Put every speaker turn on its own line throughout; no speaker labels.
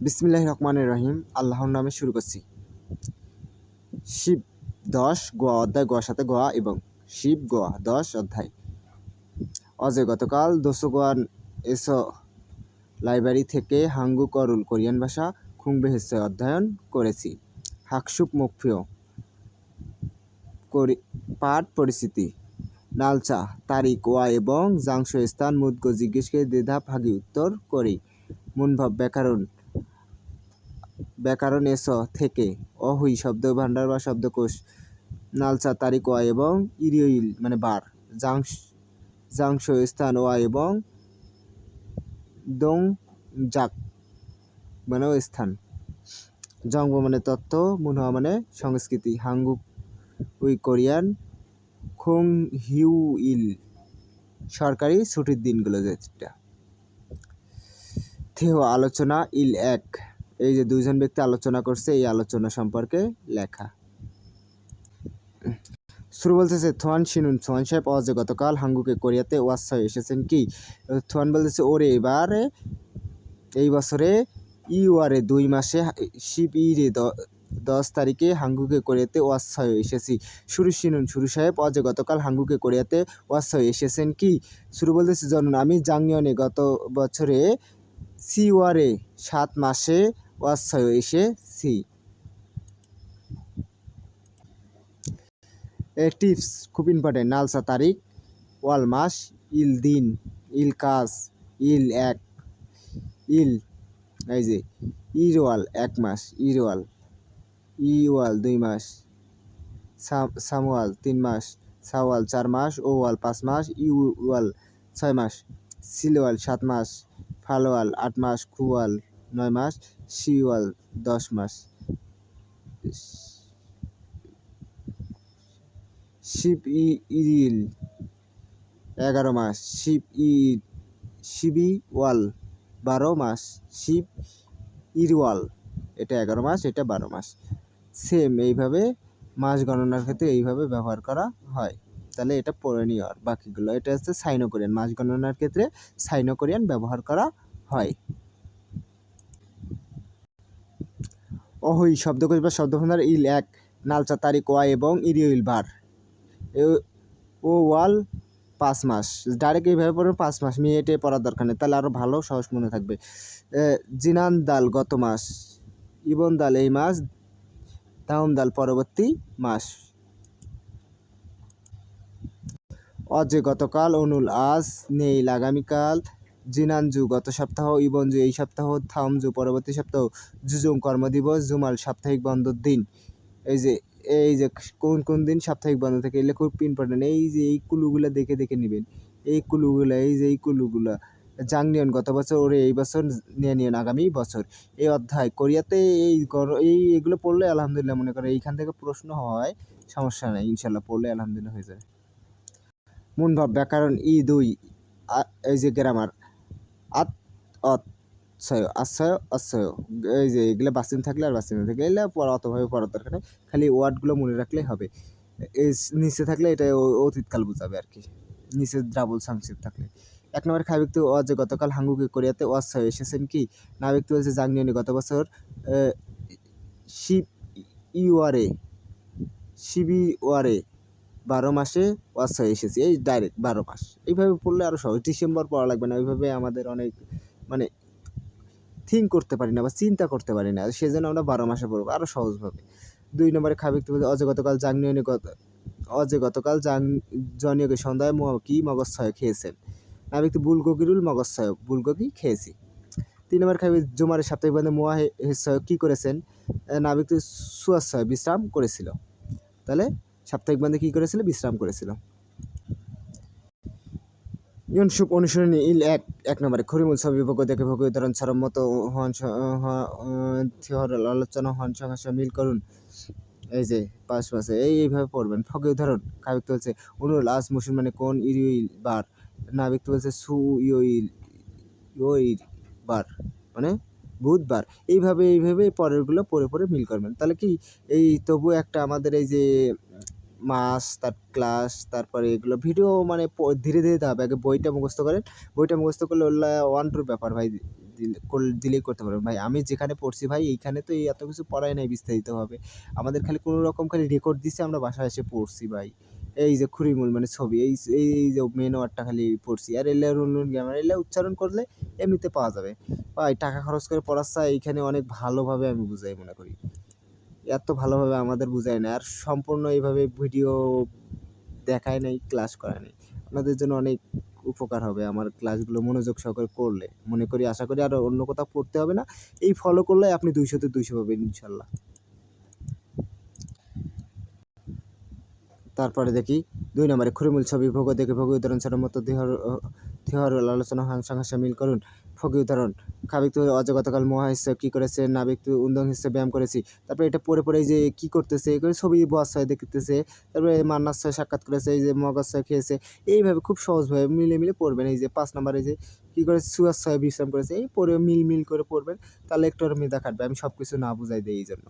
বিসমিল্লাহির রহমানির রহিম। আল্লাহর নামে শুরু করছি। শিব 10 গোয়া অধ্যায়, গোয়ার সাথে গোয়া এবং শিব গোয়া 10 অধ্যায়। অজয় গতকাল দোসোগোয়ান এসো লাইব্রেরি থেকে হাঙ্গুক অরুল কোরিয়ান ভাষা খুংবে হিসে অধ্যয়ন করেছি। হাকসুক মুখফিও পাঠ পরিস্থিতি নালচা তারিখ ওয়া এবং জাংশো স্থান মুদগো জিজ্ঞেসকে দ্বিধা ভাগি উত্তর করি। মুনভাব ব্যাকরণ এস থেকে অহুই শব্দ ভাণ্ডার বা শব্দকোষ নালচা তারিখ ওয়া এবং ইরিওইল মানে বার, জাংশো স্থান ওয়া এবং দং জাক মানে স্থান, জঙ্গ মানে তত্ত্ব, মুনহা মানে সংস্কৃতি, হাঙ্গুক উই কোরিয়ান, খুং হিউ ইল সরকারি ছুটির দিনগুলো যেটা। থেহ আলোচনা ইল এক, এই যে দুইজন ব্যক্তি আলোচনা করছে এই আলোচনা সম্পর্কে লেখা। শুরু বলতেছে থোয়ান শিনুন, থোয়ান সাহেব অজে গতকাল হাঙ্গুকে কোরিয়াতে ওয়াসায় এসেছেন কি? থোয়ান বলতেছে ওরে এবারে এই বছরে ইউয়ারে 2 মাসে শিব ইরে 10 তারিখে হাঙ্গুকে কোরিয়াতে ওয়াসায় এসেছি। শুরু শিনুন, শুরু সাহেব অজে গতকাল হাঙ্গুকে কোরিয়াতে ওয়াসায় এসেছেন কি? শুরু বলতেছে জনুন আমি জাংনিয়নে গত বছরে সিওয়ারে 7 মাসে ওয়াসায় এসেছি। টিপস খুব ইম্পর্টেন্ট। নালসা তারিখ, ওয়াল মাস, ইল দিন, ইল কাজ, ইল এক, ইল এই যে ইরওয়াল 1 মাস, ইওয়াল 2 মাস, সামওয়াল 3 মাস, সাওয়াল 4 মাস, ওওয়াল 5 মাস, ইউওয়াল 6 মাস, সিলওয়াল 7 মাস, ফালওয়াল 8 মাস, খুওয়াল 9 মাস, শিওয়াল 10 মাস, শিব ইরিল 11 মাস, শিবি ওয়াল 12 মাস, শিব ইরওয়াল এটা 11 মাস, এটা 12 মাস। সেম এইভাবে মাস গণনার ক্ষেত্রে এইভাবে ব্যবহার করা হয়। তাহলে এটা পড়ে নিও। আর বাকিগুলো এটা হচ্ছে সাইনো কোরিয়ান, মাস গণনার ক্ষেত্রে সাইনো কোরিয়ান ব্যবহার করা হয়। অহই শব্দকোষ বা শব্দভাণ্ডার ইল এক, নালচা তারিখ ওয়া এবং ইরিওইল বার, ও ওয়াল 5 মাস। ডাইরেক্ট এইভাবে পড়বেন 5 মাস, মিনিটে পড়ার দরকার নেই, তাহলে আরও ভালো সহজ মনে থাকবে। জিনান দাল গত মাস, ইবন দাল এই মাস, তাহম দাল পরবর্তী মাস। অজে গতকাল, অনুল আজ, নেইল আগামীকাল, জিনানজু গত সপ্তাহ, ইবনজু এই সপ্তাহ, থামজু পরবর্তী সপ্তাহ, জুজুং কর্মদিবস, জুমাল সাপ্তাহিক বন্ধর দিন। এই যে কোন কোন দিন সাপ্তাহিক বন্ধ থাকে এগুলো খুব ইম্পর্টেন্ট। এই যে এই কুলুগুলো দেখে দেখে নেবেন, এই কুলুগুলা, এই যে এই কুলুগুলা। জাংনিয়ন গত বছর, ওরে এই বছর, নিয়ন আগামী বছর। এই অধ্যায় কোরিয়াতে এগুলো পড়লে আলহামদুলিল্লাহ মনে করে এইখান থেকে প্রশ্ন হয়, সমস্যা নেই, ইনশাল্লাহ পড়লে আলহামদুলিল্লাহ হয়ে যায়। মুনভাব ব্যাকরণ দুই, এই যে গ্রামার আশ্চয়, এই যে এগুলো বাসিন থাকলে আর বাসিন থাকলে এগুলো অতভাবে পড়ার দরকার নেই, খালি ওয়ার্ডগুলো মনে রাখলেই হবে। এই নিচে থাকলে এটা অতীতকাল বোঝাবে আর কি, নিচে ডাবল সাংসিদ থাকলে। 1 নম্বর খাই ব্যক্তি যে গতকাল হাঙ্গুকে কোরিয়াতে ওয়াসায় এসেছেন কি? না ব্যক্তি বলছে জাংনিয়নে গত বছর শিব ইওয়ারে 12 মাসে ওয়াসায় এসেছি। এই ডাইরেক্ট 12 মাস, এইভাবে পড়লে আরও সহজ। ডিসেম্বর পড়া লাগবে না, ওইভাবে আমাদের অনেক মানে থিঙ্ক করতে পারি না বা চিন্তা করতে পারি না, সেজন্য আমরা 12 মাসে পড়বো আরও সহজভাবে। 2 নম্বরে খাই ব্যক্তি বলছে অজে গতকাল জনিয়কে সন্ধ্যায় কি মগজছয় খেয়েছেন? না ব্যক্তি বুলগোগিরুল মগজছয় বুলগোগি খেয়েছি। 3 নম্বর খাই জুমারের সাপ্তাহিক বন্ধে মোয়া হেসয় কী করেছেন? না ব্যক্তি সুয়াশয় বিশ্রাম করেছিল। তাহলে সাপ্তাহিক বন্ধে কী করেছিল? বিশ্রাম করেছিল। ইয়নসুপ অনুসরণী ইল এক নম্বরে খরিমুল ছবি ভোগ দেখে ভোগ উদাহরণ ছাড়া মতো হন আলোচনা হন সংঘর্ষ মিল করুন। এই যে 5 মাসে এইভাবে পড়বেন। ফগে উদাহরণ কাই ব্যক্তি বলছে অনুল আজ মুসলমানে কোন ইরিউইল বার? না ব্যক্তি বলছে সু ইউইল বার মানে বুধবার। এইভাবে পরেরগুলো পড়ে মিল করবেন। তাহলে কি এই তবু একটা আমাদের এই যে মাস, তার ক্লাস, তারপরে এগুলো ভিডিও মানে ধীরে ধীরে দিতে হবে। আগে বইটা মুখস্থ করেন, বইটা মুখস্থ করলে ওগুলো 1-2 ব্যাপার ভাই দিলেই করতে পারবেন। ভাই আমি যেখানে পড়ছি ভাই এইখানে তো এই এত কিছু পড়াই নাই বিস্তারিতভাবে। আমাদের খালি কোনো রকম খালি রেকর্ড দিছে আমরা বাসায় এসে পড়ছি ভাই। এই যে খুরিমুল মানে ছবি এই যে মেন ওয়ার্ডটা খালি পড়ছি। আর এলে রুনরুন গ্রামার এলে উচ্চারণ করলে এমনিতে পাওয়া যাবে। ভাই টাকা খরচ করে পড়ার চেয়ে এইখানে অনেক ভালোভাবে আমি বুঝাই মনে করি। এত ভালোভাবে আমাদের বুঝায় না। আর সম্পূর্ণ এইভাবে ভিডিও দেখায় নাই, ক্লাস করায় নাই। আপনাদের জন্য অনেক উপকার হবে আমার ক্লাসগুলো মনোযোগ সহকারে করলে। মনে করি আশা করি আর অন্য কোথাও পড়তে হবে না। এই ফলো করলে আপনি ২০০ তে ২০০ পাবেন ইনশাল্লাহ। তারপরে দেখি ২ নম্বরে খুরিমুল ছবি ভোগ দেখে ভোগী উদাহরণস্বরূপ মতো দেহর আলোচনা সংঘর্ষে মিল করুন। ফগি উদাহরণ খাবিক অজ গতকাল মহা হিসেবে কী করেছে নাবিক উন্দং হিসেবে ব্যায়াম করেছি। তারপরে এটা পড়ে যে কী করতেছে ছবি বসায় দেখতেছে। তারপরে মান্নার সাক্ষাৎ করেছে, এই যে মগাছয় খেয়েছে। এইভাবে খুব সহজভাবে মিলে পড়বেন। এই যে ৫ নম্বরে যে কী করেছে সুয়াশয় বিশ্রাম করেছে, এই পড়ে মিল করে পড়বেন। তাহলে একটু আর মেধা কাটবে। আমি সব কিছু না বুঝাই দিই এই জন্য।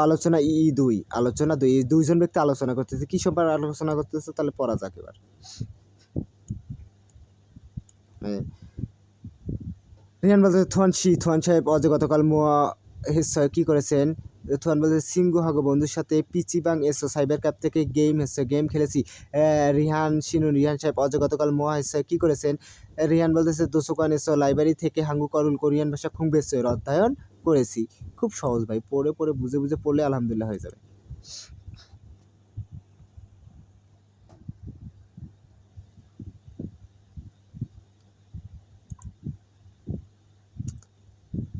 আলোচনা আলোচনা ২ এই ২ জন ব্যক্তি আলোচনা করতেছে। কি সম্পর্কে আলোচনা করতেছে তাহলে পড়া যাক এবার। রিহান বলতেছে থোয়ান সাহেব অজ গতকাল কি করেছেন? থোয়ান বলতেছে সিংগু হাগো বন্ধুর সাথে পিচিবাং এসো সাইবার ক্যাফ থেকে গেম খেলেছি। রিহান সাহেব অজ গতকাল কি করেছেন? রিহান বলতেছে দোসোকান এসো লাইব্রেরি থেকে হাঙ্গু করুল কোরিয়ান ভাষা খুঁবেছে অধ্যয়ন করেছি। খুব সহজ ভাই, পড়ে বুঝে পড়লে আলহামদুলিল্লাহ হয়ে যাবে।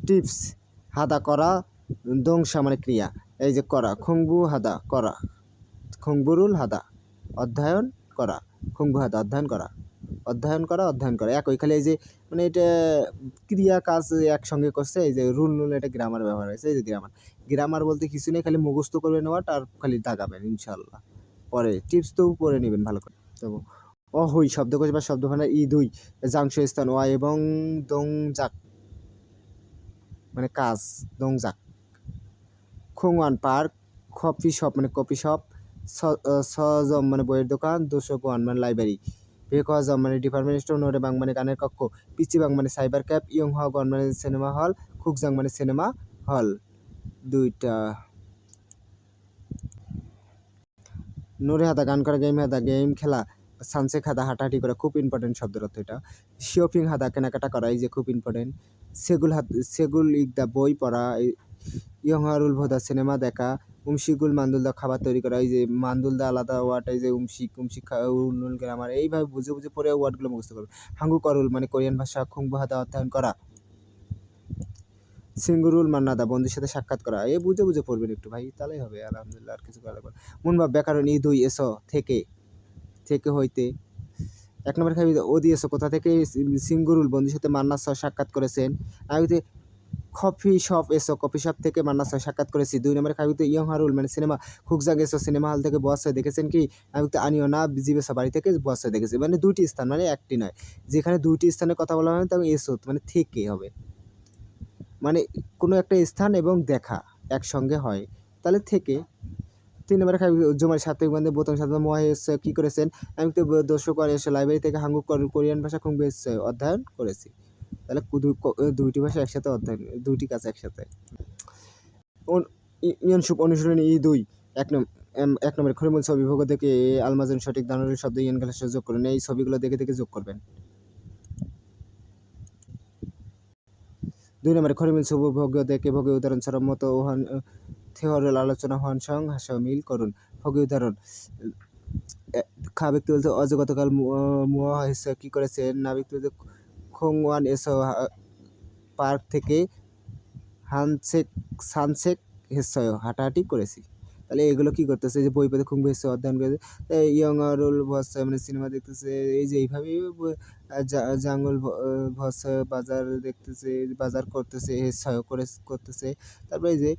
টিপস হাদা করা দংশা মানে ক্রিয়া। এই যে করা খংবু হাদা করা, খংবুরুল হাদা অধ্যয়ন করা, খংবু হাদা অধ্যয়ন করা একই, খালি এই যে মানে এটা ক্রিয়া কাজ একসঙ্গে করছে। এই যে রুল এটা গ্রামার ব্যবহার হয়েছে। এই যে গ্রামার বলতে কিছু নেই, খালি মুখস্থ করে নেওয়াটা আর খালি দাগাবেন ইনশাল্লাহ। পরে টিপস তো পড়ে নেবেন ভালো করে। তো অহই শব্দকোষ বা শব্দভাণ্ডার দুই জাংশ স্থান ওয়া এবং দংজাক মানে কাজ দংজাক। খোংওয়ান পার্ক, কফি শপ মানে কফি শপ, সজম মানে বইয়ের দোকান, দোসোকওয়ান মানে লাইব্রেরি, বেকওয়াজম মানে ডিপার্টমেন্ট স্টোর, নোরেবাং মানে গানের কক্ষ, পিচিবাং মানে সাইবার ক্যাফ, ইয়ংহওয়ান মানে সিনেমা হল, খুকজাং মানে সিনেমা হল। ২টা নোরে হাদা গান করা, গেম খেলা, সানসেক হাদা হাঁটাহাঁটি করা, খুব ইম্পর্টেন্ট শব্দের অর্থ এটা। শপিং হাদা কেনাকাটা করা, এই যে খুব ইম্পর্টেন্ট। সেগুল ইকদা বই পড়া, ইয়ংহারুল ভোদা সিনেমা দেখা, উমশিগুল মান্দুলদা খাবার তৈরি করা, এই যে মান্দুলদা আলাদা ওয়ার্ড, এই যে উমশিক উনুল গ্রামার, এইভাবে বুঝে পড়ে ওয়ার্ডগুলো মুখস্থ করবে। হাঙ্গু করুল মানে কোরিয়ান ভাষা, খুংবু হাদা অধ্যয়ন করা। সিঙ্গুরুল মান্নাদা বন্ধুর সাথে সাক্ষাৎ করা, এ বুঝে পড়বেন একটু ভাই, তাহলেই হবে আলহামদুলিল্লাহ। আর কিছু করা লাগবে না। মুনবা ব্যাকরণ দুই এসো থেকে হইতে। ১ নম্বর খাবি ওদি এসো কোথা থেকে? সিঙ্গুরুল বন্ধুর সাথে মান্নার সাক্ষাৎ করেছেন। আমি কফি শপ কফি শপ থেকে মান্নার সাক্ষাৎ করেছি। ২ নম্বরে খাবিতে ইয়ংহারুল মানে সিনেমা, খুকজাং সিনেমা হল থেকে বস হয়ে দেখেছেন কি? আমি আনিও না জিবেসা বাড়ি থেকে বস হয়ে দেখেছি। মানে ২টি স্থান মানে একটি নয়। যেখানে ২টি স্থানের কথা বলা হয় তবে মানে থেকে হবে। মানে কোনো একটা স্থান এবং দেখা একসঙ্গে হয়, তাহলে থেকে। ৩ নম্বরে খাবি জুমার সাপ্তাহিক বন্ধে বোতল সাথে কি করেছেন? আমি তো দর্শক লাইব্রেরি থেকে হাঙ্গু কোরিয়ান ভাষা অধ্যয়ন করেছি। তাহলে ২টি ভাষা একসাথে অধ্যয়ন, ২টি কাজ একসাথে। অনুশীলনী ২ ১ নম্বরে খরিমুল ছবি ভোগ থেকে আলমাজন সঠিক দানের শব্দ ইয়ান ক্লাসে যোগ করুন। এই ছবিগুলো দেখে যোগ করবেন। ২ নম্বরে খরিমুল ছবি ভোগ দেখে ভোগে উদাহরণস্বরূপ মতো থেহরের আলোচনা হন সং হাসা মিল করুন। ভোগে উদাহরণ খা ব্যক্তি বলতে অজ গতকাল মুয়া কি করেছেন? না ব্যক্তি বলতে খোংওয়ান পার্ক থেকে সানসেক হেসয় হাঁটাহাঁটি করেছি। তাহলে এগুলো কি করতেছে? যে বই পেতে খুব বেশি অধ্যয়ন করেছে। ইয়ংরুল ভস মানে সিনেমা দেখতেছে। এই যে এইভাবেই জাঙ্গল ভস বাজার দেখতেছে, বাজার করতেছে, হেসয় করতেছে। তারপরে এই যে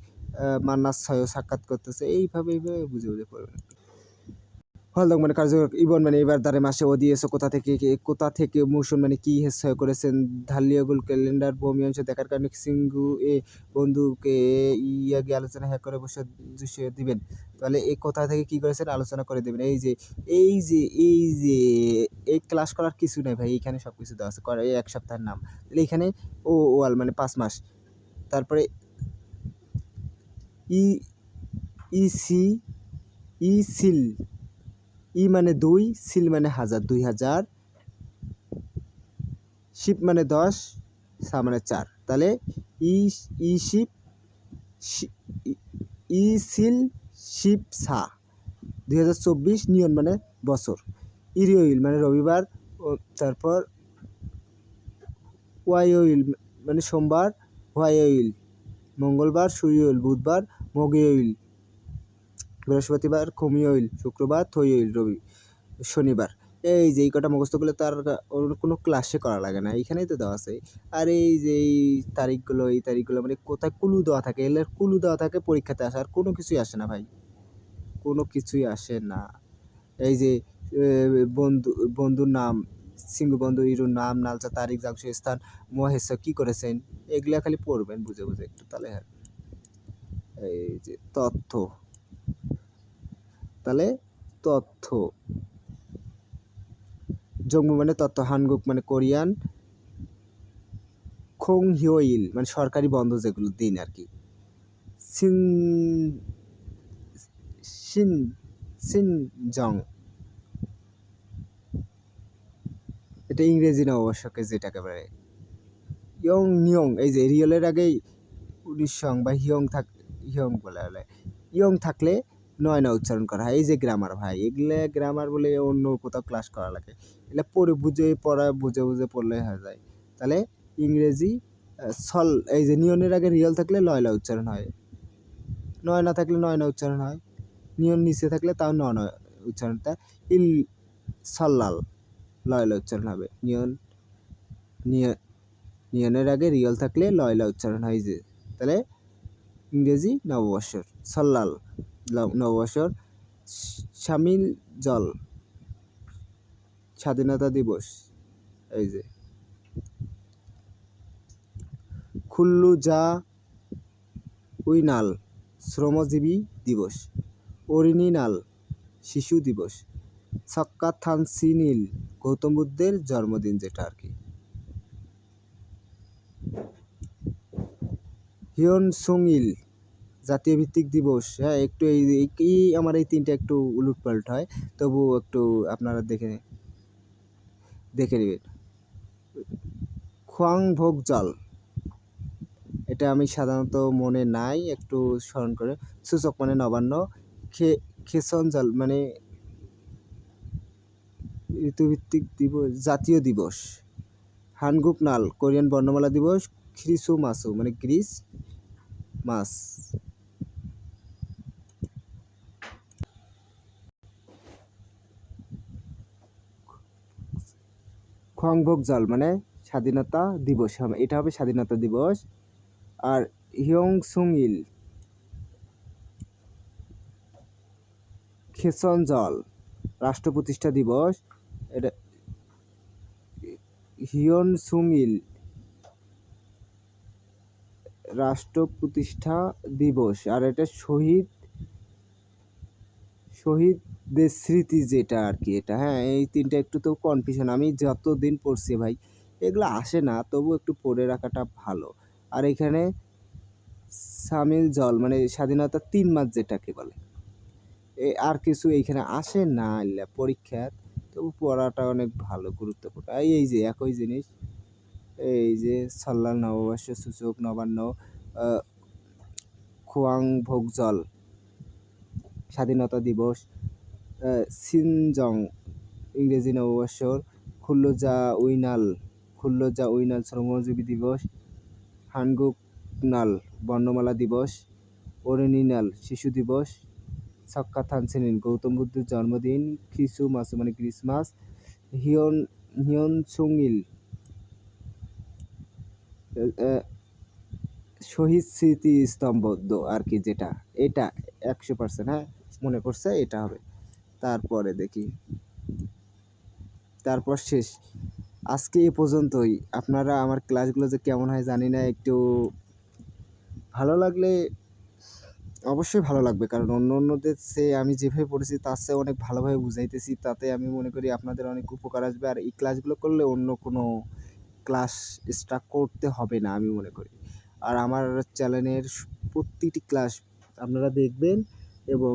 মান্নার সাক্ষাৎ করতেছে। এইভাবে বুঝে পড়বেন। হলদং মানে কার্যকর, ইবন মানে এবার দ্বারে মাসে, ওদিয়েছে কোথা থেকে, মৌসুম মানে কি হেসয় করেছেন, ধালিয়াগুল ক্যালেন্ডার ভূমি অংশ দেখার কারণে সিঙ্গু এ বন্ধুকে ইয়াগি আলোচনা হ্যাঁ করে বসে দিবেন। তাহলে এই কোথা থেকে কি করেছেন আলোচনা করে দেবেন। এই যে এই ক্লাস করার কিছু নাই ভাই, এইখানে সব কিছু দেওয়া আছে, এই এক সপ্তাহের নাম। তাহলে এখানে ওয়াল মানে 5 মাস, তারপরে সিল, মানে 2, সিল মানে 1000, 2000, শিপ মানে 10, সা মানে 4। তাহলে শিপ, সিল, শিপ, সা 2024। নিয়ন মানে বছর, ইরিওইল মানে রবিবার, তারপর ওয়াইওইল মানে সোমবার, হোয়াইওইল মঙ্গলবার, সুইওইল বুধবার, মগিওইল বৃহস্পতিবার, খমিওইল শুক্রবার, থইওইল শনিবার। এই যে এই কটা মুখস্থ করলে তার কোনো ক্লাসে করা লাগে না, এইখানেই তো দেওয়া আছে। আর এই যে এই তারিখগুলো মানে কোথায় কুলু দেওয়া থাকে, এলের কুলু দেওয়া থাকে পরীক্ষাতে আসে, আর কোনো কিছুই আসে না ভাই, কোনো কিছুই আসে না। এই যে বন্ধুর নাম, সিঙ্গু বন্ধু, ইরুর নাম, নালচা, তারিখ, জাংশ, স্থান, মহেশ কি করেছেন, এগুলা খালি পড়বেন বুঝে বুঝে একটু, তাহলে হ্যাঁ। এই যে তাহলে তথ্য, জম্মু মানে তথ্য, হানগুক মানে কোরিয়ান, খোং হিওইল মানে সরকারি বন্ধ যেগুলো দিন আর কি, সিন সিন সিনজং এটা ইংরেজি নববর্ষকে যেটাকে বলে। নিয়ং এই যে রিয়েলের আগেই 19 বা হিয়ং বলে, ইয়ং থাকলে 9 না উচ্চারণ করা হয়। এই যে গ্রামার ভাই, এগুলো গ্রামার বলে অন্য কোথাও ক্লাস করা লাগে, এগুলো বুঝে পড়লে হয়ে যায়। তাহলে ইংরেজি সল, এই যে নিয়নের আগে রিয়েল থাকলে লয়লা উচ্চারণ হয়, 9 না থাকলে 9 না উচ্চারণ হয়, নিয়ন নিচে থাকলে তাও 9 উচ্চারণটা, সল্লাল লয়লা উচ্চারণ হবে। নিয়নের আগে রিয়েল থাকলে লয়লা উচ্চারণ হয়। যে তাহলে ইংরেজি নববর্ষর সল্লাল নববর্ষর, শামিল জল স্বাধীনতা দিবস, এই যে খুল্লু যা উইনাল শ্রমজীবী দিবস, অরিনিনাল শিশু দিবস, সক্কাথানসিনিল গৌতম বুদ্ধের জন্মদিন যেটা আর কি, হিয়নসুংইল জাতীয় ভিত্তিক দিবস। হ্যাঁ একটু এই আমার এই তিনটা একটু উলটপালট হয়, তবু একটু আপনারা দেখে নেবেন। খোয়াংভোগ জল, এটা আমি সাধারণত মনে নাই, একটু স্মরণ করে। সূচক মানে নবান্ন, খেসন জল মানে ঋতুভিত্তিক দিবস, জাতীয় দিবস। হানগুক নাল কোরিয়ান বর্ণমালা দিবস, খ্রিসু মাসু মানে গ্রিস মাস। খোয়াংভোগ জল মানে স্বাধীনতা দিবস, এটা হবে স্বাধীনতা দিবস। আর হিয়ংসুংইল খেসন জল রাষ্ট্র প্রতিষ্ঠা দিবস, এটা হিয়নসুংইল রাষ্ট্র প্রতিষ্ঠা দিবস। আর এটা শহীদদের স্মৃতি যেটা আর কি, এটা হ্যাঁ এই তিনটা একটু তো কনফিউশন, আমি যতদিন পড়ছি ভাই এগুলো আসে না, তবু একটু পড়ে রাখাটা ভালো। আর এখানে সামিল জল মানে স্বাধীনতা 3 মাস যেটাকে বলে, আর কিছু এইখানে আসে না পরীক্ষার, তবু পড়াটা অনেক ভালো গুরুত্বপূর্ণ। এই যে একই জিনিস, এই যে সাল্লাল নববর্ষ সূচক নবান্ন, খোয়াংভোগ জল স্বাধীনতা দিবস, সিনজং ইংরেজি নববর্ষর, খুল্লজা উইনাল শ্রমজীবী দিবস, হানগুক নাল বর্ণমালা দিবস, অরিনিনাল শিশু দিবস, সক্কাথানসিনিল গৌতম বুদ্ধের জন্মদিন, খ্রিসু মাসু মানে ক্রিসমাস, হিয়নসুংইল শহীদ স্মৃতি স্তম্ভ আর কি, যেটা এটা 100% হ্যাঁ মনে করছে এটা হবে। তারপরে দেখি, তারপর শেষ। আজকে এ পর্যন্তই। আপনারা আমার ক্লাসগুলো যে কেমন হয় জানি না, একটু ভালো লাগলে অবশ্যই ভালো লাগবে, কারণ অন্যদের চেয়ে আমি যেভাবে পড়েছি তার চেয়ে অনেক ভালোভাবে বুঝাইতেছি, তাতে আমি মনে করি আপনাদের অনেক উপকার আসবে। আর এই ক্লাসগুলো করলে অন্য কোনো ক্লাস এক্সট্রা করতে হবে না আমি মনে করি। আর আমার চ্যানেলের প্রতিটি ক্লাস আপনারা দেখবেন এবং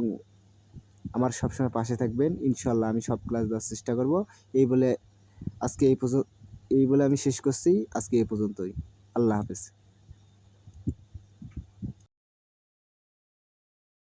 আমার সবসময় পাশে থাকবেন। ইনশাল্লাহ আমি সব ক্লাস দেওয়ার চেষ্টা করব। এই বলে আজকে এই বলে আমি শেষ করছি। আজকে এই পর্যন্তই। আল্লাহ হাফেজ।